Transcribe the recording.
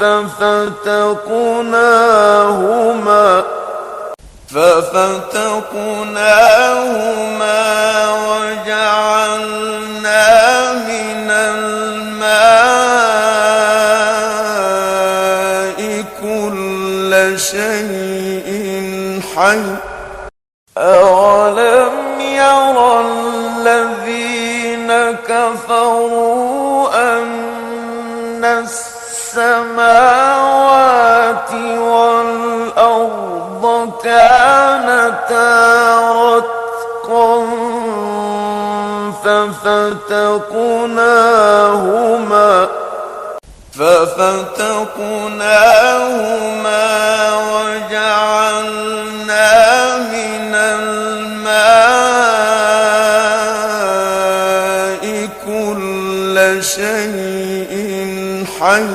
ففتقناهما وجعلنا من الماء كل شيء حي. أولم ير الذين كفروا أن السماوات والأرض كانتا رتقا ففتقناهما وجعلنا من الماء كل شيء حي.